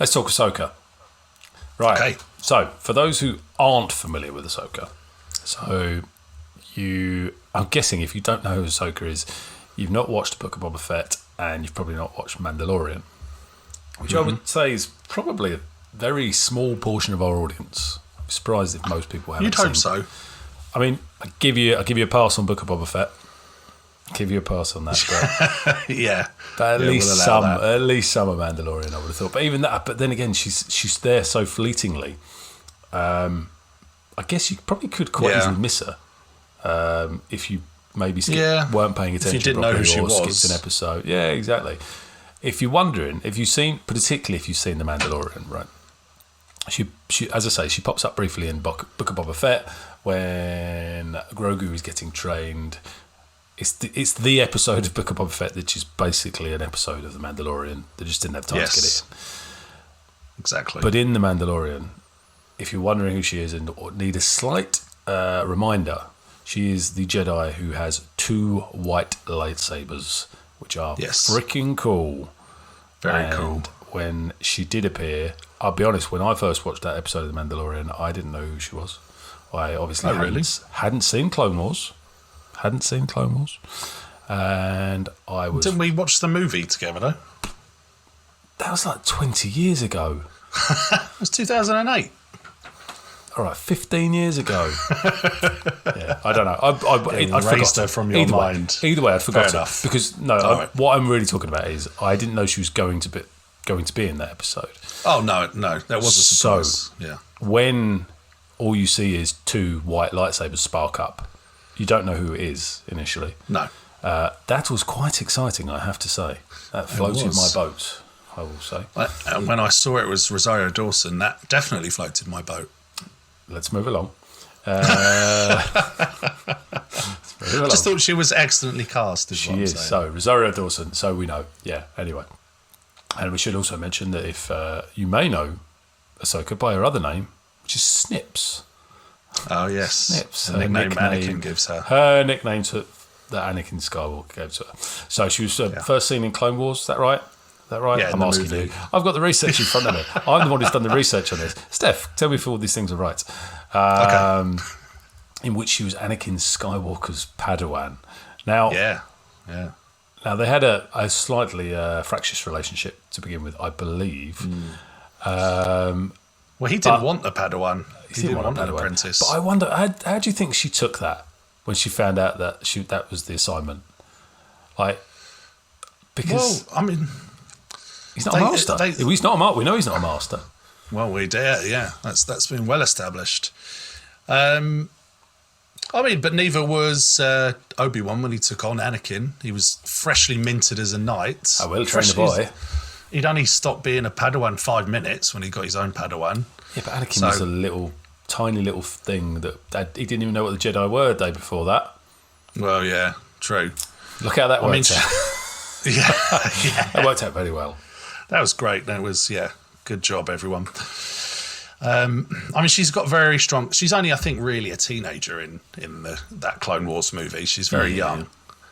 Let's talk Ahsoka. Right. Okay. So, for those who aren't familiar with Ahsoka, I'm guessing if you don't know who Ahsoka is, you've not watched Book of Boba Fett, and you've probably not watched Mandalorian, which I would say is probably a very small portion of our audience. I'm surprised if most people haven't seen. You'd hope so. I mean, I give you a pass on Book of Boba Fett. Give you a pass on that, but Yeah. But we'll allow that. at least some of Mandalorian, I would have thought. But even that, but then again, she's there so fleetingly. I guess you probably could quite easily miss her if you maybe weren't paying attention. If you didn't know who she was, skipped an episode. Yeah, exactly. If you're wondering, particularly if you've seen The Mandalorian, right? She, as I say, she pops up briefly in Book of Boba Fett when Grogu is getting trained. It's the episode of Book of Boba Fett that is basically an episode of The Mandalorian. They just didn't have time to get it in. Exactly. But in The Mandalorian, if you're wondering who she is and need a slight reminder, she is the Jedi who has 2 white lightsabers, which are freaking cool. Very cool. When she did appear, I'll be honest, when I first watched that episode of The Mandalorian, I didn't know who she was. I obviously hadn't seen Clone Wars. And I was... Didn't we watch the movie together, though? That was like 20 years ago. It was 2008. All right, 15 years ago. Yeah, I don't know. I'd erased her from your mind. Either way, I'd forgotten. Enough. Because, what I'm really talking about is I didn't know she was going to be in that episode. Oh, no, that was a surprise. So, when all you see is 2 white lightsabers spark up, you don't know who it is initially. No. That was quite exciting, I have to say. That floated my boat, I will say. And when I saw it was Rosario Dawson, that definitely floated my boat. Let's move along. Just thought she was excellently cast. She is. So, Rosario Dawson, so we know. Yeah, anyway. And we should also mention that if you may know Ahsoka by her other name, which is Snips. Oh, yes. Snips. The nickname Anakin gives her. Her nickname that Anakin Skywalker gave to her. So she was first seen in Clone Wars, is that right? Yeah, I'm asking you. I've got the research in front of me. I'm the one who's done the research on this. Steph, tell me if all these things are right. Okay. In which she was Anakin Skywalker's Padawan. Now, Now, they had a slightly fractious relationship to begin with, I believe. Well, he didn't want a Padawan. He didn't want an apprentice. But I wonder, how do you think she took that when she found out that that was the assignment? Because... Well, I mean... He's not a master. He's not a master. We know he's not a master. Well, we do, yeah. That's been well established. I mean, but neither was Obi-Wan when he took on Anakin. He was freshly minted as a knight. I will train the boy. He'd only stopped being a Padawan 5 minutes when he got his own Padawan. Yeah, but Anakin was a tiny little thing that he didn't even know what the Jedi were the day before that. Well, yeah, true. Look how that worked out. Yeah. That worked out very well. That was great. That was, good job, everyone. I mean, she's got very strong... She's only, I think, really a teenager in that Clone Wars movie. She's very young.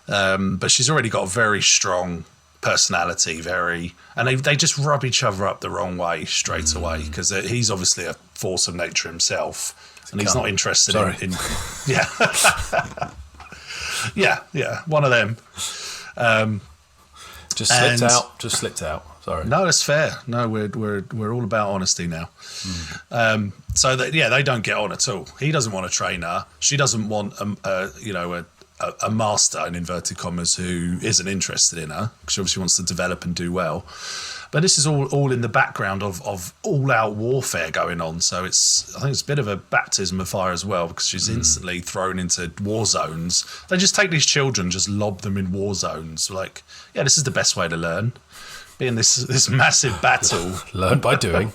But she's already got a very strong personality, and they just rub each other up the wrong way straight away, because he's obviously a force of nature himself, and he's not interested in... Yeah, one of them. Just slipped out. Sorry. No, that's fair. No, we're all about honesty now. So they don't get on at all. He doesn't want to train her. She doesn't want a master in inverted commas who isn't interested in her, because she obviously wants to develop and do well. But this is all in the background of all-out warfare going on. So I think it's a bit of a baptism of fire as well, because she's instantly thrown into war zones. They just take these children, just lob them in war zones. Like, this is the best way to learn. Be in this massive battle. Learn by doing.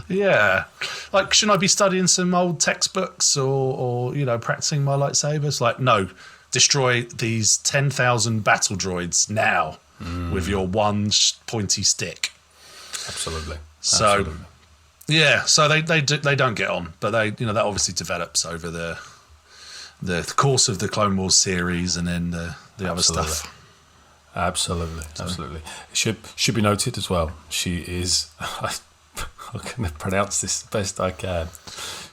Yeah. Like, shouldn't I be studying some old textbooks or practicing my lightsabers? Like, no. Destroy these 10,000 battle droids now with your one pointy stick. Absolutely. So, so they don't get on, but that obviously develops over the course of the Clone Wars series and then the other stuff. Absolutely. It should be noted as well. She is. I'm going to pronounce this the best I can.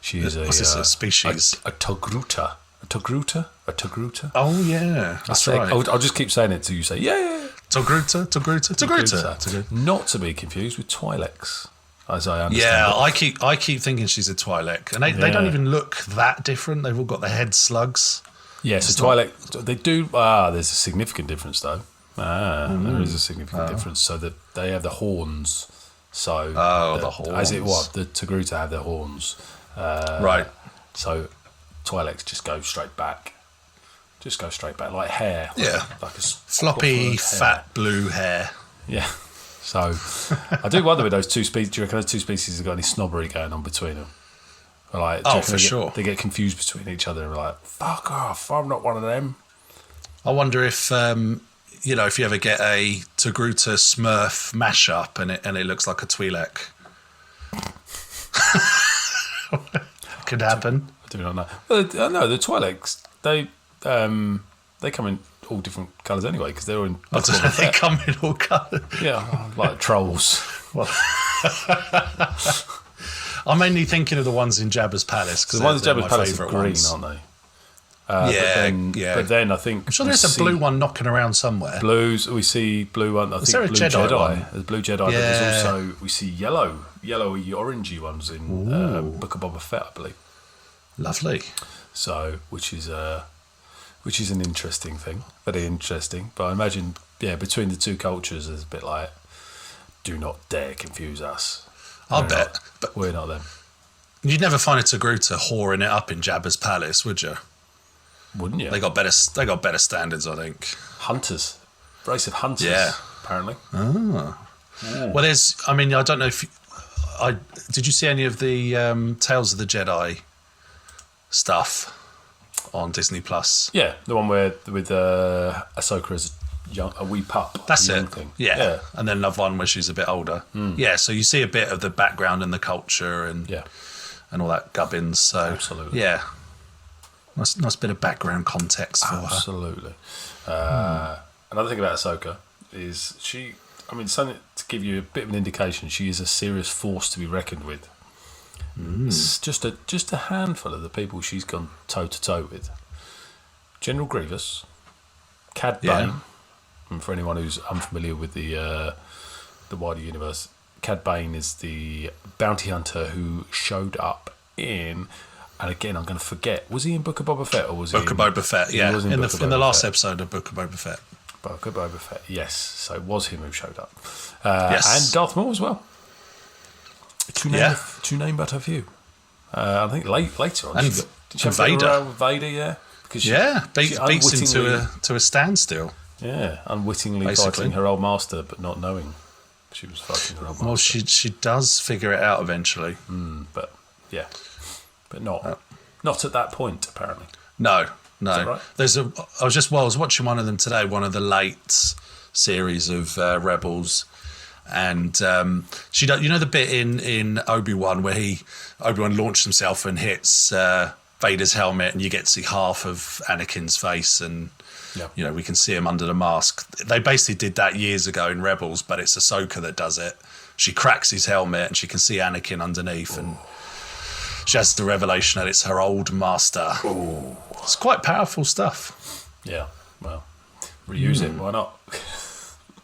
She is a species? A togruta. A togruta. Oh yeah, that's right. I'll just keep saying it till you say yeah. Togruta. Not to be confused with Twi'leks, as I understand. Yeah, I keep thinking she's a Twi'lek, and they don't even look that different. They've all got the head slugs. Yeah, so Twi'lek, they do. There's a significant difference though. There is a significant difference. So that they have the horns. So the horns. As it was, the Togruta have their horns. Right. So Twi'leks just go straight back. Like hair. Yeah. Like a floppy, fat blue hair. Yeah. So I do wonder with those two species. Do you reckon those two species have got any snobbery going on between them? Like, for sure. They get confused between each other and like, fuck off, I'm not one of them. I wonder if if you ever get a Togruta Smurf mashup and it looks like a Twi'lek. Could happen. I do not know. Well, no, the Twi'leks, they come in all different colours anyway because they're all in. They come in all colours. Yeah, like trolls. Well, I'm mainly thinking of the ones in Jabba's palace. Because the ones in Jabba's palace are green, aren't they? But then I think... I'm sure there's a blue one knocking around somewhere. Blues, we see blue one. Is there a Jedi one? There's blue Jedi, but there's also... We see yellowy, orangey ones in Book of Boba Fett, I believe. Lovely. So, which is an interesting thing. Very interesting. But I imagine, between the two cultures, there's a bit like, do not dare confuse us. I'll bet. But we're not them. You'd never find a Togruta whoring it up in Jabba's palace, would you? Wouldn't you? They got better standards, I think. Hunters. Race of hunters, apparently. Oh. Yeah. Well, I don't know if... did you see any of the Tales of the Jedi stuff on Disney Plus? Yeah, the one with Ahsoka as a wee pup. That's it. Thing. Yeah. And then another one where she's a bit older. Yeah, so you see a bit of the background and the culture and all that gubbins. So absolutely. Yeah. Nice bit of background context for her. Absolutely. Another thing about Ahsoka is something to give you a bit of an indication, she is a serious force to be reckoned with. It's just a handful of the people she's gone toe-to-toe with. General Grievous, Cad Bane, and for anyone who's unfamiliar with the wider universe, Cad Bane is the bounty hunter who showed up in... And again, I'm going to forget. Was he in Book of Boba Fett or was he Book of Boba Fett? Yeah, in the last episode of Book of Boba Fett. Book of Boba Fett. Yes, so it was him who showed up. Yes, and Darth Maul as well. To name but a few. I think later on, and Vader. Vader, because beats him to a standstill. Yeah, unwittingly fighting her old master, but not knowing she was fighting her old master. Well, she does figure it out eventually. But not at that point, apparently. No. Is that right? I was watching one of them today, one of the late series of Rebels, and she does. You know the bit in Obi-Wan where Obi-Wan launched himself and hits Vader's helmet, and you get to see half of Anakin's face, and we can see him under the mask. They basically did that years ago in Rebels, but it's Ahsoka that does it. She cracks his helmet, and she can see Anakin underneath, and she has the revelation that it's her old master. Ooh. It's quite powerful stuff. Yeah, well, reuse it, why not?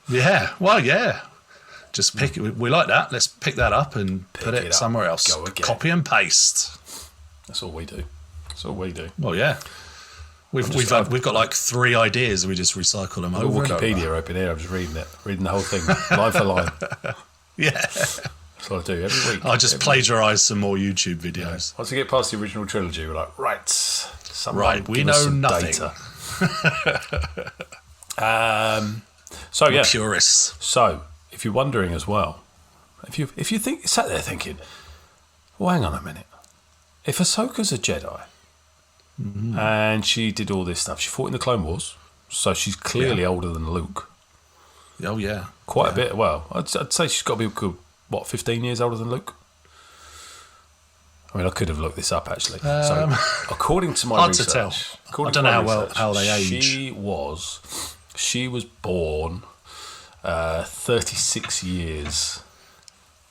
Yeah, well, yeah. Just pick it. We like that. Let's pick that up and put it somewhere else. Go again. Copy and paste. That's all we do. Well, yeah. We've got like 3 ideas. We just recycle them over. Wikipedia open here. I'm just reading the whole thing, line for line. Yeah. That's what I do every week. I just plagiarise some more YouTube videos. Once we get past the original trilogy, we're like, we know nothing. We're purists. So, if you're wondering as well, if you sat there thinking, well, hang on a minute, if Ahsoka's a Jedi and she did all this stuff, she fought in the Clone Wars, so she's clearly older than Luke. Oh yeah, quite a bit. Well, I'd say she's got to be good. What, 15 years older than Luke? I mean, I could have looked this up actually. So, according to my hard research, to tell. I don't know how they age. She was born 36 years.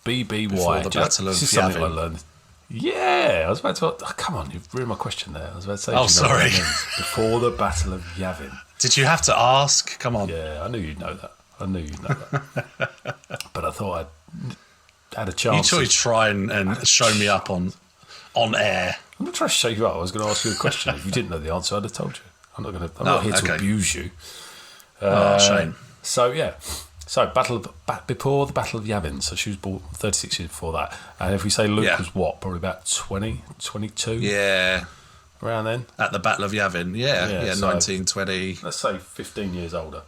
BBY. Before the Battle of This is something I Yavin. learned. Yeah, I was about to. Oh, come on, you've ruined my question there. I was about to say. Oh, do you know what sorry. that means? Before the Battle of Yavin. Did you have to ask? Come on. Yeah, I knew you'd know that. But I thought I'd had a You chance. thought you'd try and show me up on air. I'm not trying to show you up. I was going to ask you a question. If you didn't know the answer, I'd have told you. I'm not here to okay. abuse you. Shame. So yeah, before the Battle of Yavin. So she was born 36 years before that. And if we say Luke was what, probably about 20, 22, Yeah. around then. At the Battle of Yavin. Yeah, so 1920. Let's say 15 years older.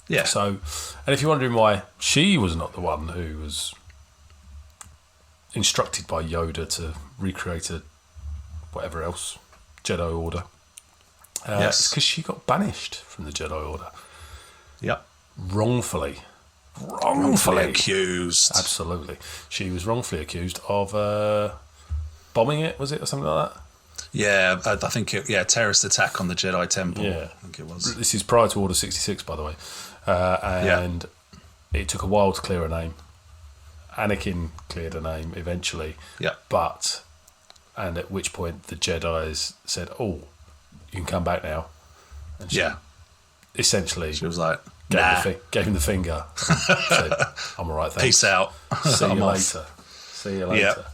Yeah. So, and if you're wondering why she was not the one who was instructed by Yoda to recreate a whatever else Jedi Order, it's because she got banished from the Jedi Order Yep. wrongfully. Accused. Absolutely, she was wrongfully accused of bombing it. Was it or something like that? Yeah, I think terrorist attack on the Jedi Temple. Yeah. I think it was. This is prior to Order 66, by the way, and it took a while to clear a name. Anakin cleared a name eventually. Yeah. And at which point the Jedi's said, "Oh, you can come back now." And she essentially She was like, gave him the finger. And said, "I'm all right, thanks. Peace out. See you I'm off." later. See you later."